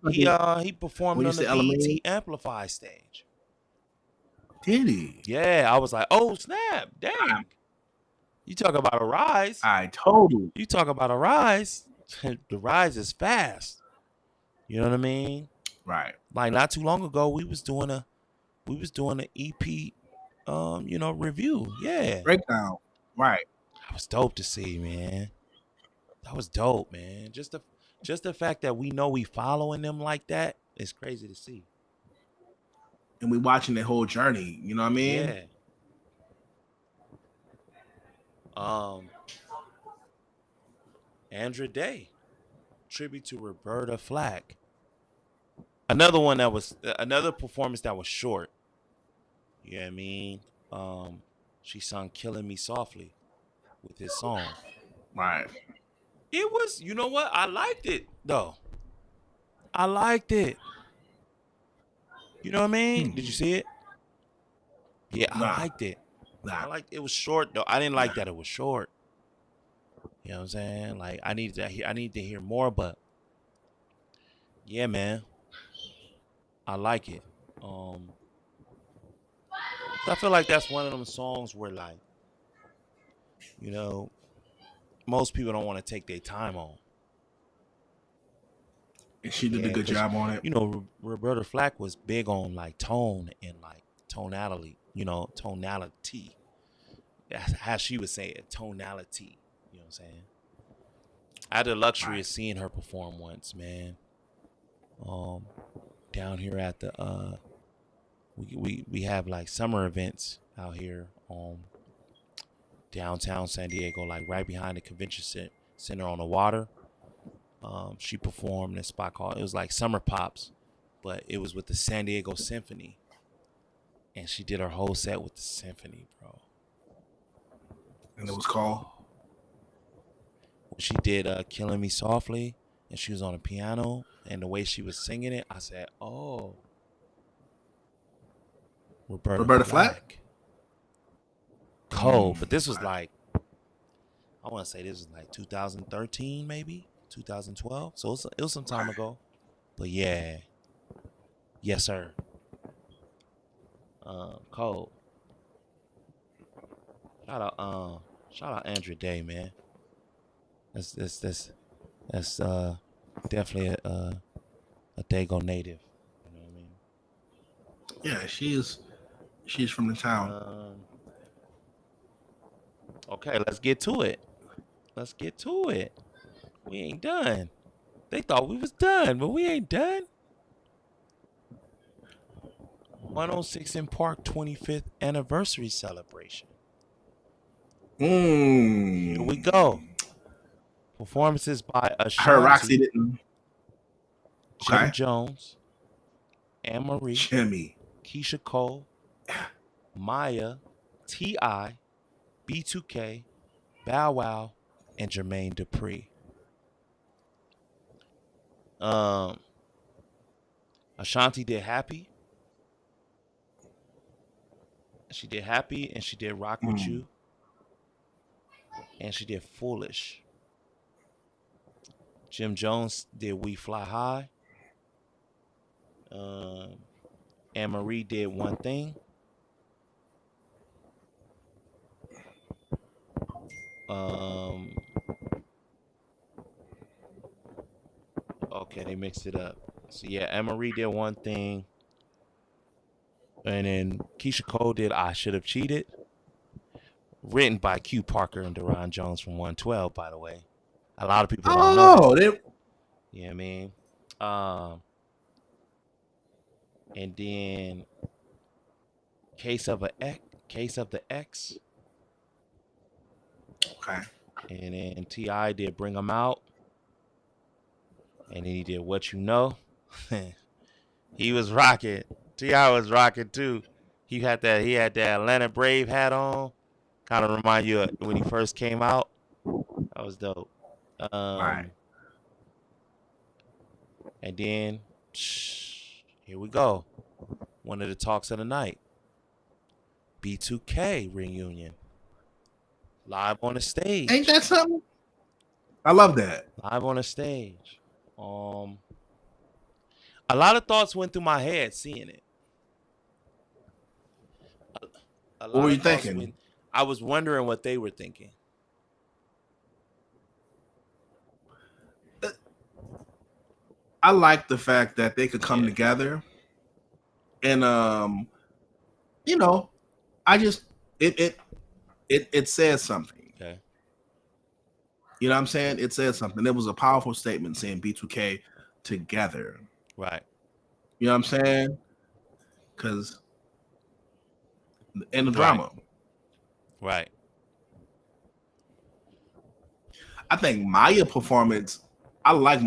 Elamine. He performed When you on the say Elamine, BET Amplify stage. did he? Yeah, I was like, oh snap, dang. You talk about a rise. I totally. You talk about a rise. The rise is fast. You know what I mean? Right. Like not too long ago, we was doing an EP, review. Yeah, Breakdown. Right. that was dope to see, man. That was dope, man. Just the fact that we know we following them like that is crazy to see. And we watching their whole journey. You know what I mean? Yeah. Andra Day, tribute to Roberta Flack. Another performance that was short. You know what I mean? She sung "Killing Me Softly" with his song. Right. It was, you know what? I liked it though. I liked it. You know what I mean? Did you see it? Yeah, I liked it. It was short though. I didn't like that it was short. You know what I'm saying? Like I need to hear more, but yeah, man. I like it. So I feel like that's one of them songs where like, you know, most people don't want to take their time on. And she did a good job on it. You know, Roberta Flack was big on like tone and like tonality. That's how she would say it, tonality. You know what I'm saying? I had the luxury of seeing her perform once, man. Down here at the we have like summer events out here downtown San Diego, like right behind the convention center on the water. She performed in a spot called, it was like Summer Pops, but it was with the San Diego Symphony. And she did her whole set with the symphony, bro. And it was called? She did Killing Me Softly, and she was on the piano, and the way she was singing it, I said, oh. Roberta Flack. Cold, but this was like, I want to say this was like 2013, maybe 2012. So it was some time ago. But yeah, yes sir. Cold. Shout out Andra Day, man. That's definitely a Dago native. You know what I mean? Yeah, she's from the town. Okay, let's get to it. We ain't done. They thought we was done, but we ain't done. 106 in Park 25th anniversary celebration. Here we go. Performances by Ashanti, her Roxy didn't. Jim Jones, Anne Marie, Jimmy, Keisha Cole, Maya, T.I., B2K, Bow Wow, and Jermaine Dupri. Ashanti did Happy. She did Happy and she did Rock With You. and she did Foolish. Jim Jones did We Fly High. Anne Marie did One Thing. Okay, they mixed it up. So yeah, Anne Marie did One Thing, and then Keisha Cole did I Should Have Cheated. Written by Q Parker and Deron Jones from 112, by the way. A lot of people don't know that. You know what I mean? And then Case of the X. Okay. And then T.I. did Bring 'Em Out. And then he did What You Know. He was rocking. T.I. was rocking too. He had that Atlanta Brave hat on. Kind of remind you of when he first came out. That was dope. Right. And then here we go. One of the talks of the night. B2K reunion. Live on the stage. Ain't that something? I love that. Live on the stage. A lot of thoughts went through my head seeing it. What were you thinking? I was wondering what they were thinking. I like the fact that they could come together, and I just it says something. Okay. You know what I'm saying? It says something. It was a powerful statement saying B2K together. Right. You know what I'm saying? Because in the drama. Right. I think Maya performance, I like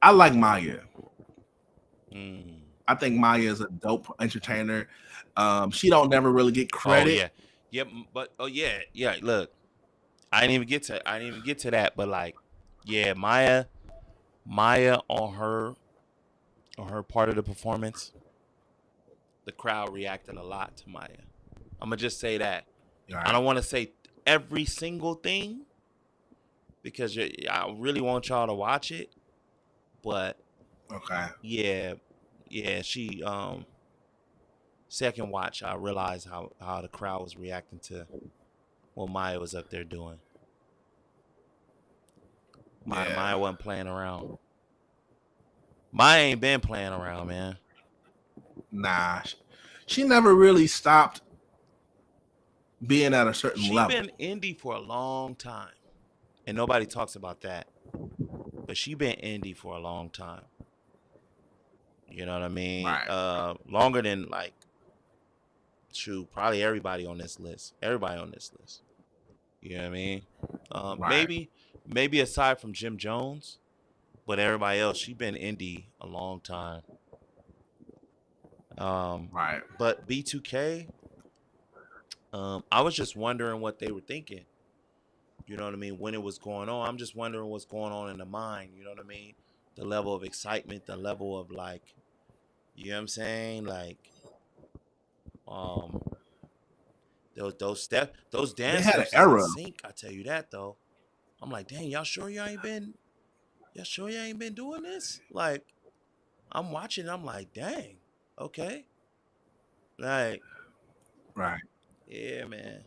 Maya. I think Maya is a dope entertainer. She don't never really get credit. Oh, yeah. But look, I didn't even get to that, but like, yeah, Maya on her part of the performance, the crowd reacted a lot to Maya. I'm gonna just say that. Right. I don't want to say every single thing because I really want y'all to watch it, but okay, yeah, she second watch I realized how the crowd was reacting to what Maya was up there doing. Maya wasn't playing around. Maya ain't been playing around, man. Nah, she never really stopped being at a certain level. She been indie for a long time, and nobody talks about that. But she been indie for a long time. You know what I mean? Right. Longer than like, probably everybody on this list. You know what I mean? Right. Maybe aside from Jim Jones, but everybody else, she been indie a long time. Right. But B2K, I was just wondering what they were thinking. You know what I mean? When it was going on, I'm just wondering what's going on in the mind. You know what I mean? The level of excitement, the level of like, you know what I'm saying? Like, those steps, those dance steps in sync. I tell you that though. I'm like, dang, y'all sure y'all ain't been doing this? Like, I'm watching. I'm like, dang, okay, like, right, yeah, man,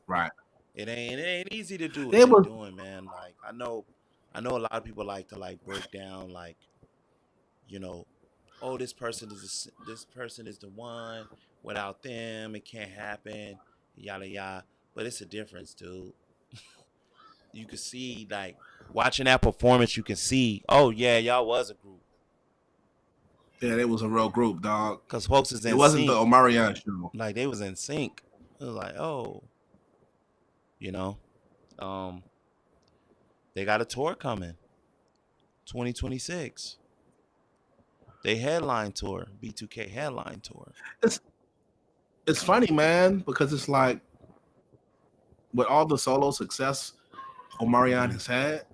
right. It ain't easy to do what they're doing, man. Like, I know a lot of people like to like break down, like, you know, oh, this person is the one. Without them, it can't happen. Yada yada. But it's a difference, dude. You can see, like, watching that performance, you can see, oh yeah, y'all was a group. Yeah, it was a real group, dog. Because folks is in sync. It wasn't the Omarion show. Like, they was in sync. It was like, oh, you know, they got a tour coming, 2026. They headline tour, B2K headline tour. It's funny, man, because it's like with all the solo success Omarion has had,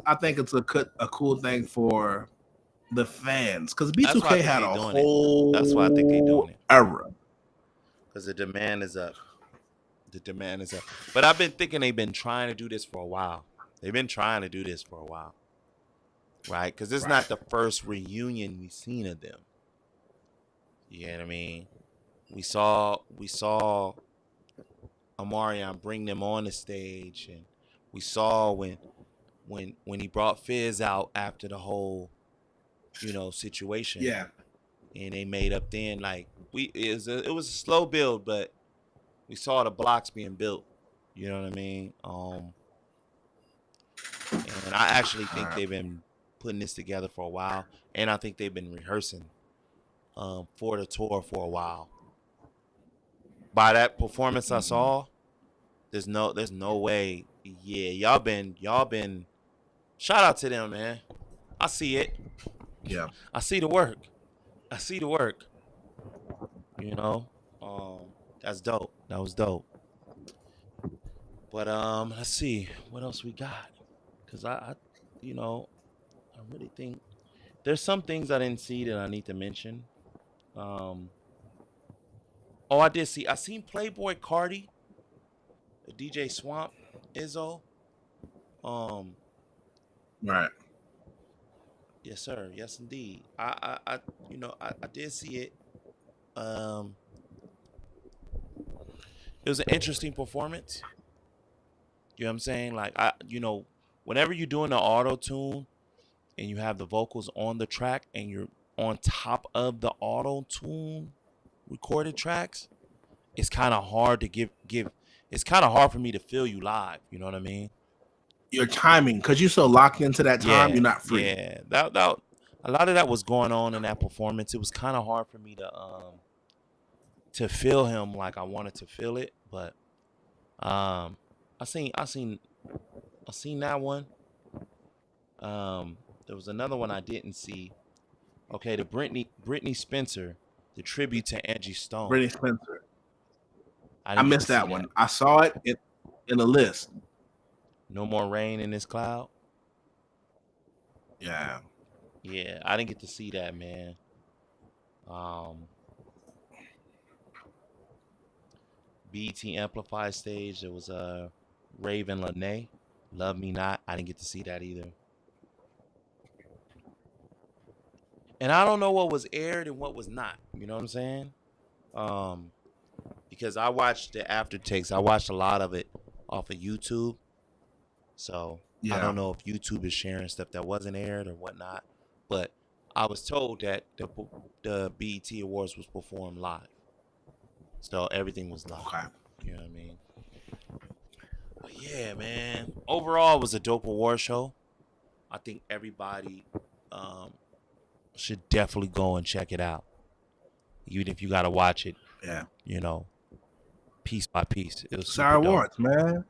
I think it's a cool thing for the fans because B2K had a whole That's why I think they're doing it. Era. Because the demand is up. The demand is up. But I've been thinking they've been trying to do this for a while. They've been trying to do this for a while, right? Because this is not the first reunion we've seen of them. You know what I mean? We saw Omarion bring them on the stage, and we saw when he brought Fizz out after the whole, situation. Yeah. And they made up then. Like it was a slow build, but we saw the blocks being built. You know what I mean? And I actually think they've been putting this together for a while, and I think they've been rehearsing for the tour for a while. By that performance I saw, there's no way. Yeah, y'all been. Shout out to them, man. I see it. Yeah. I see the work. That's dope. That was dope. But let's see what else we got. Cause I really think there's some things I didn't see that I need to mention. I did see. I seen Playboy Cardi, DJ Swamp, Izzo. Right. Yes, sir. Yes, indeed. I did see it. It was an interesting performance. You know what I'm saying? Like whenever you're doing the auto tune and you have the vocals on the track and you're on top of the auto tune recorded tracks, it's kind of hard to give. It's kind of hard for me to feel you live. You know what I mean? Your timing, because you're so locked into that time, you're not free. Yeah, that a lot of that was going on in that performance. It was kind of hard for me to feel him like I wanted to feel it, but I seen that one. There was another one I didn't see. Okay, the Brittany Spencer, the tribute to Angie Stone. Brittany Spencer. I missed that one. I saw it in the list. No More Rain in This Cloud. Yeah. Yeah, I didn't get to see that, man. BET Amplified stage, there was Raven Lene, Love Me Not. I didn't get to see that either. And I don't know what was aired and what was not. You know what I'm saying? Because I watched the aftertakes. I watched a lot of it off of YouTube. So I don't know if YouTube is sharing stuff that wasn't aired or whatnot. But I was told that the BET Awards was performed live. So everything was live. Okay. You know what I mean? But yeah, man. Overall, it was a dope award show. I think everybody should definitely go and check it out. Even if you got to watch it, piece by piece. It was our awards, man.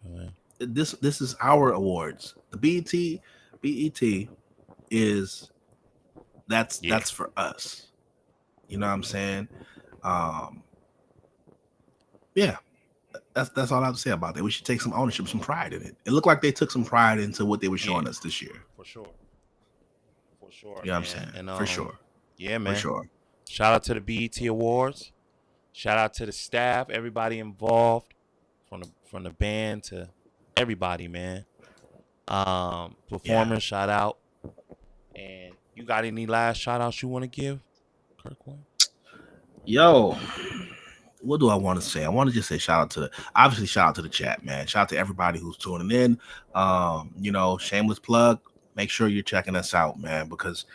Right. This is our awards. The BET is that's for us. You know what I'm saying? Yeah. That's all I have to say about that. We should take some ownership, some pride in it. It looked like they took some pride into what they were showing us this year. For sure. You know what I'm saying? And, for sure. Yeah, man. For sure. Shout out to the BET Awards. Shout out to the staff, everybody involved, from the band to everybody, man. Performers, shout out. And you got any last shout outs you want to give, Kirkwood? Yo, what do I want to say? I want to just say shout out to the chat, man. Shout out to everybody who's tuning in. Shameless plug. Make sure you're checking us out, man, because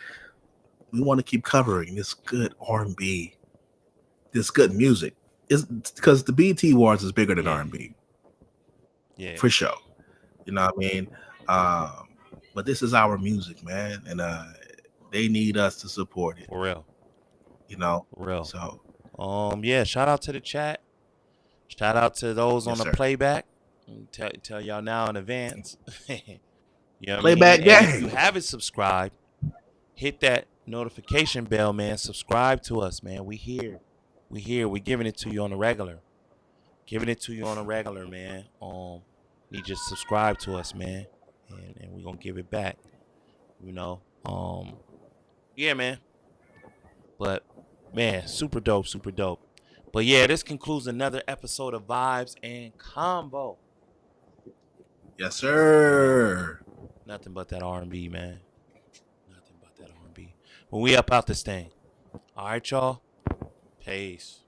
we want to keep covering this good R&B, this good music. It's because the BET Awards is bigger than R&B. Yeah, for sure. You know what I mean? But this is our music, man, and they need us to support it. For real. For real. So, shout out to the chat. Shout out to those on the playback. Tell y'all now in advance. Playback gang. If you haven't subscribed, hit that notification bell, man. Subscribe to us, man. We here. We're giving it to you on the regular. Man. You just subscribe to us, man, and we're gonna give it back. Yeah, man. But man, super dope. But yeah, this concludes another episode of Vibes and Combo. Yes, sir. Nothing but that R&B, man. Nothing but that R&B. When we up out this thing. All right, y'all. Peace.